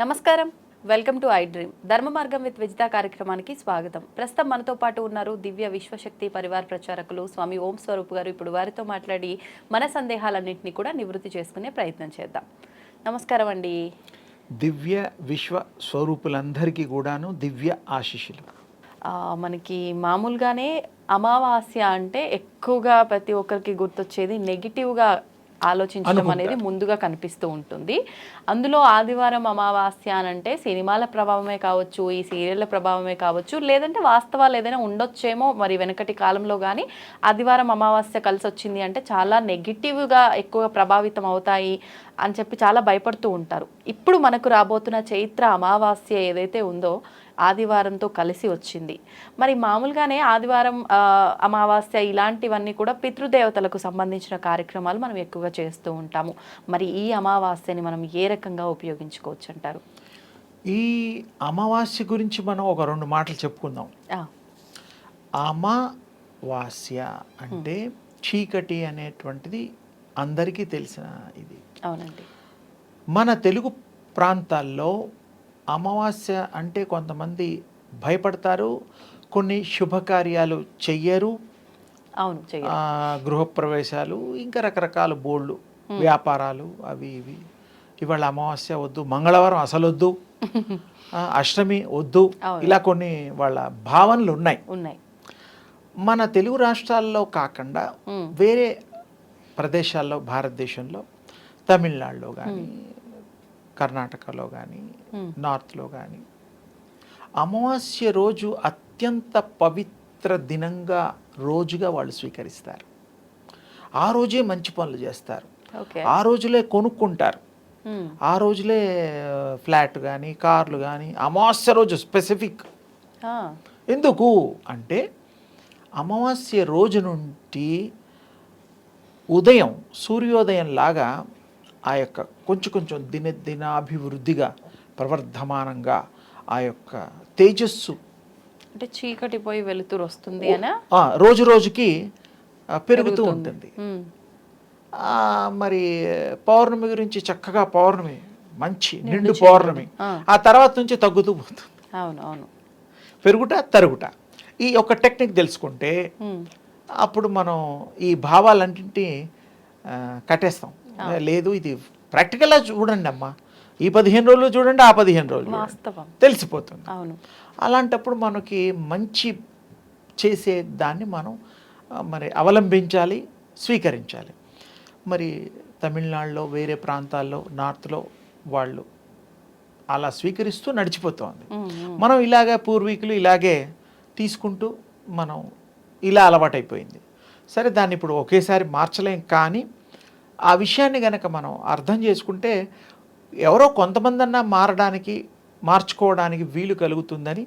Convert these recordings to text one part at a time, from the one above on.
నమస్కారం, welcome to I dream. ధర్మ మార్గం విత్ విజిత కార్యక్రమానికి స్వాగతం. ప్రస్తుతం మనతో పాటు ఉన్నారు దివ్య విశ్వశక్తి పరివార్ ప్రచారకులు స్వామి ఓం స్వరూప్ గారు. ఇప్పుడు వారితో మాట్లాడి మన సందేహాలన్నింటినీ కూడా నివృత్తి చేసుకునే ప్రయత్నం చేద్దాం. నమస్కారం అండి. దివ్య విశ్వ స్వరూపులందరికీ కూడాను దివ్య ఆశీస్సులు. మనకి మామూలుగానే అమావాస్య అంటే ఎక్కువగా ప్రతి ఒక్కరికి గుర్తొచ్చేది నెగిటివ్గా ఆలోచించడం అనేది ముందుగా కనిపిస్తూ ఉంటుంది. అందులో ఆదివారం అమావాస్య అని అంటే సినిమాల ప్రభావమే కావచ్చు, ఈ సీరియళ్ళ ప్రభావమే కావచ్చు, లేదంటే వాస్తవాలు ఏదైనా ఉండొచ్చేమో. మరి వెనకటి కాలంలో కానీ ఆదివారం అమావాస్య కలిసి వచ్చింది అంటే చాలా నెగిటివ్గా ఎక్కువ ప్రభావితం అవుతాయి అని చెప్పి చాలా భయపడుతూ ఉంటారు. ఇప్పుడు మనకు రాబోతున్న చైత్ర అమావాస్య ఏదైతే ఉందో ఆదివారంతో కలిసి వచ్చింది. మరి మామూలుగానే ఆదివారం అమావాస్య ఇలాంటివన్నీ కూడా పితృదేవతలకు సంబంధించిన కార్యక్రమాలు మనం ఎక్కువగా చేస్తూ ఉంటాము. మరి ఈ అమావాస్యని మనం ఏ రకంగా ఉపయోగించుకోవచ్చు అంటారు? ఈ అమావాస్య గురించి మనం ఒక రెండు మాటలు చెప్పుకుందాం. అమావాస్య అంటే చీకటి అనేటువంటిది అందరికీ తెలిసిన ఇది. అవునండి. మన తెలుగు ప్రాంతాల్లో అమావాస్య అంటే కొంతమంది భయపడతారు, కొన్ని శుభకార్యాలు చెయ్యరు. అవును, గృహప్రవేశాలు, ఇంకా రకరకాల బోళ్ళు, వ్యాపారాలు అవి ఇవి. ఇవాళ అమావాస్య వద్దు, మంగళవారం అసలు వద్దు, అష్టమి వద్దు, ఇలా కొన్ని వాళ్ళ భావనలు ఉన్నాయి. మన తెలుగు రాష్ట్రాల్లో కాకుండా వేరే ప్రదేశాల్లో, భారతదేశంలో తమిళనాడులో కానీ, కర్ణాటకలో కానీ, నార్త్లో కానీ అమావాస్య రోజు అత్యంత పవిత్ర దినంగా, రోజుగా వాళ్ళు స్వీకరిస్తారు. ఆ రోజే మంచి పనులు చేస్తారు, ఆ రోజులే కొనుక్కుంటారు, ఆ రోజులే ఫ్లాట్ కానీ, కార్లు కానీ అమావాస్య రోజు స్పెసిఫిక్. ఎందుకు అంటే అమావాస్య రోజు నుండి ఉదయం సూర్యోదయం లాగా ఆ యొక్క కొంచెం దినాభివృద్ధిగా, ప్రవర్ధమానంగా ఆ యొక్క తేజస్సు అంటే చీకటి పోయి వెలుతురు వస్తుంది అని రోజు రోజుకి పెరుగుతూ ఉంటుంది. మరి పౌర్ణమి గురించి చక్కగా, పౌర్ణమి మంచి నిండు పౌర్ణమి, ఆ తర్వాత నుంచి తగ్గుతూ పోతుంది. అవును, పెరుగుట తరుగుట. ఈ యొక్క టెక్నిక్ తెలుసుకుంటే అప్పుడు మనం ఈ భావాలన్నింటినీ కట్టేస్తాం. లేదు, ఇది ప్రాక్టికల్గా చూడండి అమ్మా, ఈ 15 రోజులు చూడండి, ఆ 15 రోజులు తెలిసిపోతుంది. అలాంటప్పుడు మనకి మంచి చేసే దాన్ని మనం మరి అవలంబించాలి, స్వీకరించాలి. మరి తమిళనాడులో, వేరే ప్రాంతాల్లో, నార్త్లో వాళ్ళు అలా స్వీకరిస్తూ నడిచిపోతుంది. మనం ఇలాగే పూర్వీకులు ఇలాగే తీసుకుంటూ మనం ఇలా అలవాటైపోయింది. సరే, దాన్ని ఇప్పుడు ఒకేసారి మార్చలేం, కానీ ఆ విషయాన్ని గనక మనం అర్థం చేసుకుంటే ఎవరో కొంతమందన్నా మార్చుకోవడానికి వీలు కలుగుతుందని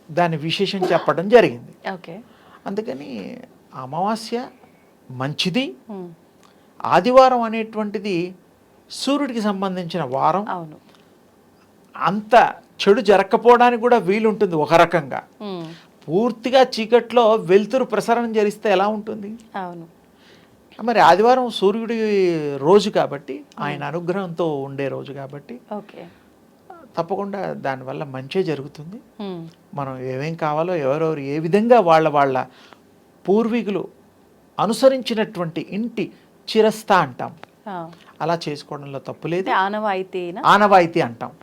దాని విశేషం చెప్పడం జరిగింది. అందుకని అమావాస్య మంచిది. ఆదివారం అనేటువంటిది సూర్యుడికి సంబంధించిన వారం. అంత చెడు జరగకపోవడానికి కూడా వీలుంటుంది. ఒక రకంగా పూర్తిగా చీకట్లో వెలుతురు ప్రసరణ జరిస్తే ఎలా ఉంటుంది? మరి ఆదివారం సూర్యుడి రోజు కాబట్టి, ఆయన అనుగ్రహంతో ఉండే రోజు కాబట్టి తప్పకుండా దానివల్ల మంచే జరుగుతుంది. మనం ఏమేం కావాలో, ఎవరెవరు ఏ విధంగా వాళ్ళ పూర్వీకులు అనుసరించినటువంటి ఇంటి చిరస్థ అంటాం, అలా చేసుకోవడంలో తప్పు లేదు. ఆనవాయితీ అంటాం.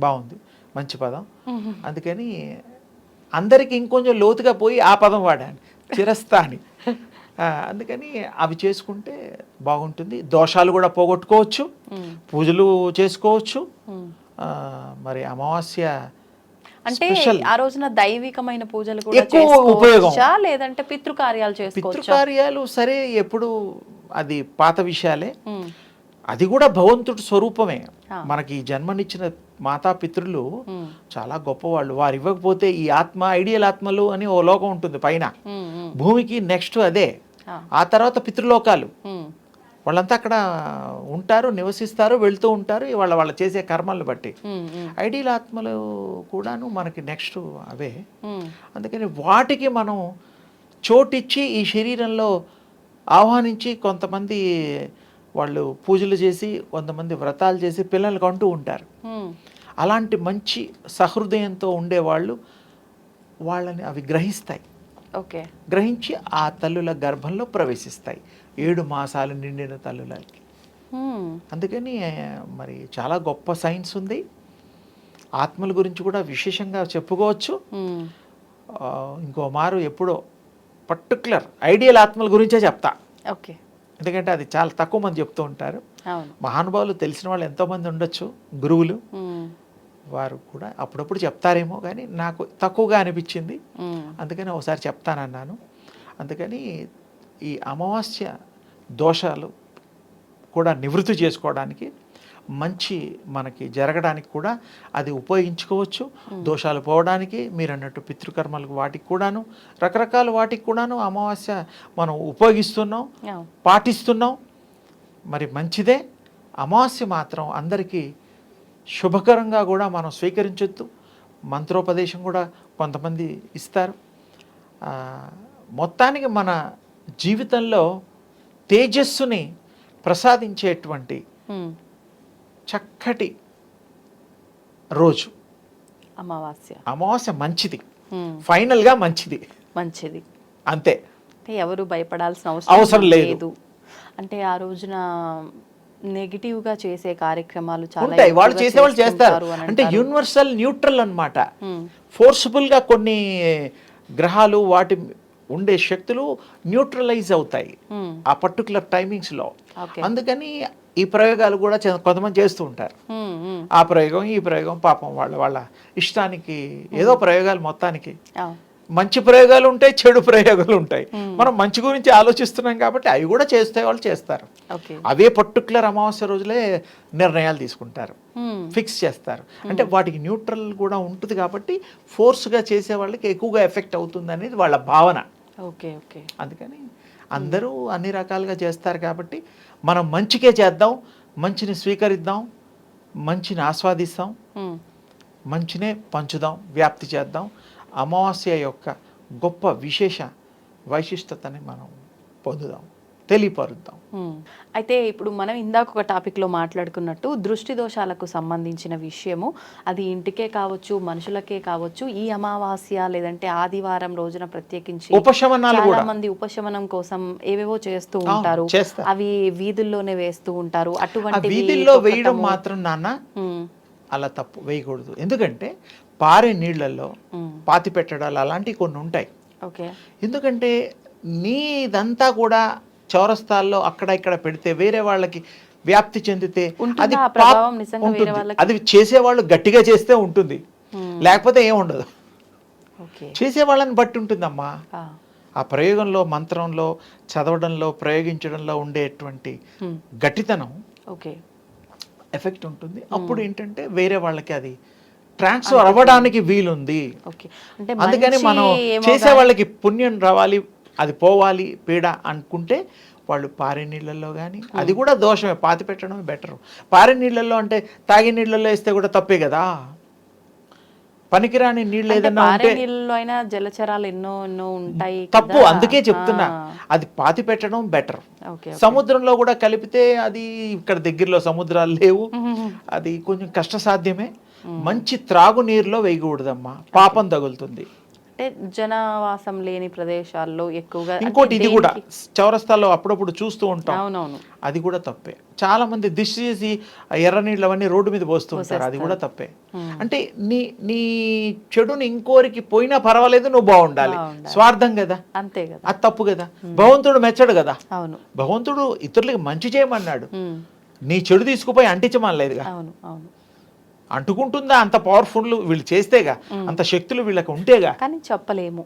బాగుంది, మంచి పదం. అందుకని అందరికి ఇంకొంచెం లోతుగా పోయి ఆ పదం వాడాను, చిరస్థ అని. అందుకని అవి చేసుకుంటే బాగుంటుంది. దోషాలు కూడా పోగొట్టుకోవచ్చు, పూజలు చేసుకోవచ్చు. మరి అమావాస్య అంటే ఆ రోజున దైవికమైన పూజలు కూడా ఉపయోగం, లేదంటే పితృకార్యాలు సరే, ఎప్పుడు అది పాత విషయాలే. అది కూడా భగవంతుడి స్వరూపమే. మనకి జన్మనిచ్చిన మాతాపితృలు చాలా గొప్పవాళ్ళు. వారు ఇవ్వకపోతే ఈ ఆత్మ, ఐడియల్ ఆత్మలు అని ఓ లోకం ఉంటుంది పైన భూమికి, నెక్స్ట్ అదే. ఆ తర్వాత పితృలోకాలు. వాళ్ళంతా అక్కడ ఉంటారు, నివసిస్తారు, వెళ్తూ ఉంటారు, వాళ్ళు చేసే కర్మలను బట్టి. ఐడియల్ ఆత్మలు కూడాను మనకి నెక్స్ట్ అవే. అందుకని వాటికి మనం చోటిచ్చి ఈ శరీరంలో ఆహ్వానించి కొంతమంది వాళ్ళు పూజలు చేసి కొంతమంది వ్రతాలు చేసి పిల్లలకు అంటూ ఉంటారు. అలాంటి మంచి సహృదయంతో ఉండేవాళ్ళు వాళ్ళని అవి గ్రహిస్తాయి. ఓకే, గ్రహించి ఆ తల్లుల గర్భంలో ప్రవేశిస్తాయి 7 మాసాలు నిండిన తల్లులకి. అందుకని మరి చాలా గొప్ప సైన్స్ ఉంది. ఆత్మల గురించి కూడా విశేషంగా చెప్పుకోవచ్చు. ఇంకో మారు ఎప్పుడో పర్టికులర్ ఐడియల్ ఆత్మల గురించే చెప్తా. ఓకే, ఎందుకంటే అది చాలా తక్కువ మంది చెప్తూ ఉంటారు. మహానుభావులు తెలిసిన వాళ్ళు ఎంతోమంది ఉండొచ్చు, గురువులు, వారు కూడా అప్పుడప్పుడు చెప్తారేమో, కానీ నాకు తక్కువగా అనిపించింది. అందుకని ఒకసారి చెప్తానన్నాను. అందుకని ఈ అమావాస్య దోషాలు కూడా నివృత్తి చేసుకోవడానికి, మంచి మనకి జరగడానికి కూడా అది ఉపయోగించుకోవచ్చు. దోషాలు పోవడానికి మీరు అన్నట్టు పితృకర్మలకు వాటికి కూడాను, రకరకాల వాటికి కూడాను అమావాస్య మనం ఉపయోగిస్తున్నాం, పాటిస్తున్నాం. మరి మంచిదే. అమావాస్య మాత్రం అందరికీ శుభకరంగా కూడా మనం స్వీకరించొద్దు. మంత్రోపదేశం కూడా కొంతమంది ఇస్తారు. మొత్తానికి మన జీవితంలో తేజస్సుని ప్రసాదించేటువంటి చక్కటి రోజు అమావాస్య. మంచిది, ఫైనల్గా మంచిది. అంతే, ఎవరు భయపడాల్సిన అవసరం లేదు. అంటే ఆ రోజున నెగిటివ్ గా చేసే కార్యక్రమాలు చాలా ఉంటాయి, వాళ్ళు చేసేవాళ్ళు చేస్తారు. అంటే యూనివర్సల్ న్యూట్రల్ అన్నమాట. ఫోర్స్ఫుల్ గా కొన్ని గ్రహాలు వాటి ఉండే శక్తులు న్యూట్రలైజ్ అవుతాయి ఆ పర్టికులర్ టైమింగ్స్ లో. అందుకని ఈ ప్రయోగాలు కూడా కొంతమంది చేస్తూ ఉంటారు. ఆ ప్రయోగం ఈ ప్రయోగం పాపం వాళ్ళ ఇష్టానికి ఏదో ప్రయోగాలు. మొత్తానికి మంచి ప్రయోగాలు ఉంటాయి, చెడు ప్రయోగాలు ఉంటాయి. మనం మంచి గురించి ఆలోచిస్తున్నాం కాబట్టి అవి కూడా చేస్తే వాళ్ళు చేస్తారు. అవే పర్టికులర్ అమావాస్య రోజులే నిర్ణయాలు తీసుకుంటారు, ఫిక్స్ చేస్తారు. అంటే వాటికి న్యూట్రల్ కూడా ఉంటుంది కాబట్టి ఫోర్స్గా చేసే వాళ్ళకి ఎక్కువగా ఎఫెక్ట్ అవుతుంది అనేది వాళ్ళ భావన. అందుకని అందరూ అన్ని రకాలుగా చేస్తారు కాబట్టి మనం మంచికే చేద్దాం, మంచిని స్వీకరిద్దాం, మంచిని ఆస్వాదిస్తాం, మంచినే పంచుదాం, వ్యాప్తి చేద్దాం. అమావాస్య యొక్క గొప్ప విశేష వైశిష్టతని మనం పొందుదాం, తెలియపరుద్దాం. అయితే ఇప్పుడు మనం ఇందాక ఒక టాపిక్లో మాట్లాడుకున్నట్టు దృష్టి దోషాలకు సంబంధించిన విషయము, అది ఇంటికే కావచ్చు, మనుషులకే కావచ్చు, ఈ అమావాస్య లేదంటే ఆదివారం రోజున ప్రత్యేకించి చాలా మంది ఉపశమనం కోసం ఏవేవో చేస్తూ ఉంటారు. అవి వీధుల్లోనే వేస్తూ ఉంటారు. అటువంటి వీధుల్లో వేయడం మాత్రం నాన్న అలా తప్పు, వేయకూడదు. ఎందుకంటే పారే నీళ్లలో పాతి పెట్టడాలు అలాంటివి కొన్ని ఉంటాయి. ఎందుకంటే నీదంతా కూడా చౌరస్తాల్లో అక్కడ ఇక్కడ పెడితే వేరే వాళ్ళకి వ్యాప్తి చెందితే అది అది చేసేవాళ్ళు గట్టిగా చేస్తే ఉంటుంది, లేకపోతే ఏముండదు. చేసేవాళ్ళని బట్టి ఉంటుందమ్మా. ఆ ప్రయోగంలో, మంత్రంలో, చదవడంలో, ప్రయోగించడంలో ఉండేటువంటి గట్టితనం ఎఫెక్ట్ ఉంటుంది. అప్పుడు ఏంటంటే వేరే వాళ్ళకి అది ట్రాన్స్ఫర్ అవ్వడానికి వీలుంది. అందుకని మనం చేసే వాళ్ళకి పుణ్యం రావాలి, అది పోవాలి పీడ అనుకుంటే వాళ్ళు పారే నీళ్ళల్లో కానీ, అది కూడా దోషమే, పాతి పెట్టడమే బెటరు. పారే నీళ్ళల్లో అంటే తాగే నీళ్ళల్లో వేస్తే కూడా తప్పే కదా. పనికిరాని నీళ్ళు ఏదైనా ఉంటే జలచరాలు ఎన్నో ఉంటాయి, తప్పు. అందుకే చెప్తున్నా, అది పాతి పెట్టడం బెటర్. సముద్రంలో కూడా కలిపితే అది ఇక్కడ దగ్గరలో సముద్రాలు లేవు, అది కొంచెం కష్టసాధ్యమే. మంచి త్రాగునీరులో వేయకూడదమ్మా, పాపం తగులుతుంది. అంటే జనవాసం లేని ప్రదేశాల్లో ఎక్కువగా. ఇంకోటి ఇది కూడా చౌరస్తాల్లో అప్పుడప్పుడు చూస్తూ ఉంటాం, అది కూడా తప్పే. చాలా మంది దిష్టి చేసి ఎర్ర నీళ్ళు అవన్నీ రోడ్డు మీద పోస్తూ ఉంటారు, అది కూడా తప్పే. అంటే నీ చెడుని ఇంకోరికి పోయినా పర్వాలేదు, నువ్వు బాగుండాలి, స్వార్థం కదా, అంతే కదా, అది తప్పు కదా. భగవంతుడు మెచ్చడు కదా. భగవంతుడు ఇతరులకి మంచి చేయమన్నాడు, నీ చెడు తీసుకుపోయి అంటించమనలేదుగా. అంటుకుంటుందా? అంత పవర్ఫుల్ వీళ్ళు చేస్తేగా, అంత శక్తులు వీళ్ళకి ఉంటేగా. కానీ చెప్పలేము,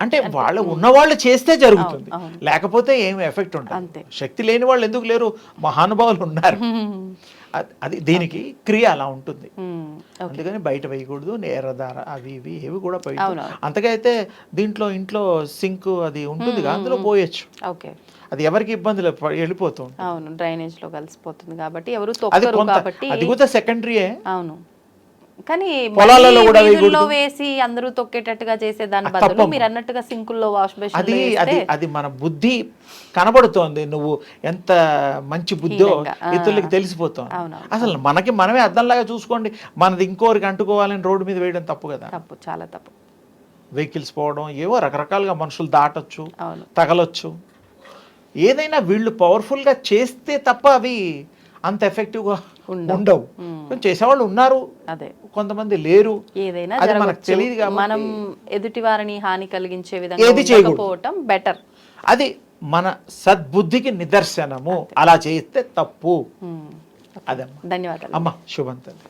అంటే వాళ్ళు ఉన్నవాళ్ళు చేస్తే జరుగుతుంది, లేకపోతే ఏమి ఎఫెక్ట్ ఉంటుంది. శక్తి లేని వాళ్ళు ఎందుకు లేరు, మహానుభావులు ఉన్నారు. అది దీనికి క్రియ అలా ఉంటుంది. అందుకని బయట వేయకూడదు, ఎర్రదార అవి ఇవి ఏవి కూడా పోయి. అంతగా అయితే దీంట్లో ఇంట్లో సింక్ అది ఉంటుంది, అందులో పోయొచ్చు. అది ఎవరికి ఇబ్బందులు వెళ్ళిపోతుంది. అవును, డ్రైనేజ్ లో కలిసిపోతుంది కాబట్టి ఎవరు తొక్కరు కాబట్టి. అది కూడా సెకండరీయే. అవును, కానీ పొలాలలో మళ్ళీ కూడా వీధుల్లో వేసి అందరూ తొక్కేటట్టుగా చేసే దాని బదులు మీరు అన్నట్టుగా సింకుల్లో వాష్ అది బేసిన్ అది అది మన బుద్ధి కనబడుతోంది, నువ్వు ఎంత మంచి బుద్ధో ఇతరులకి తెలిసిపోతుంది. అసలు మనకి మనమే అద్దంలాగా చూసుకోండి, మనది ఇంకోరికి అంటుకోవాలని రోడ్డు మీద వేయడం తప్పు కదా. తప్పు, చాలా తప్పు. వెహికల్స్ పోవడం, ఏవో రకరకాలుగా మనుషులు దాటొచ్చు, తగలొచ్చు. ఏదైనా వీళ్ళు పవర్ఫుల్గా చేస్తే తప్ప అవి అంత ఎఫెక్టివ్గా ఉండవు. చేసేవాళ్ళు ఉన్నారు, అదే కొంతమంది లేరు. ఏదైనా అది మనకు తెలియదు కాబట్టి మనం ఎదుటి వారిని హాని కలిగించే విధంగా ఉండకపోవటం బెటర్. అది మన సద్బుద్ధికి నిదర్శనము. అలా చేస్తే తప్పు. అదమ్మా. ధన్యవాదాలు అమ్మ. శుభం తల్లి.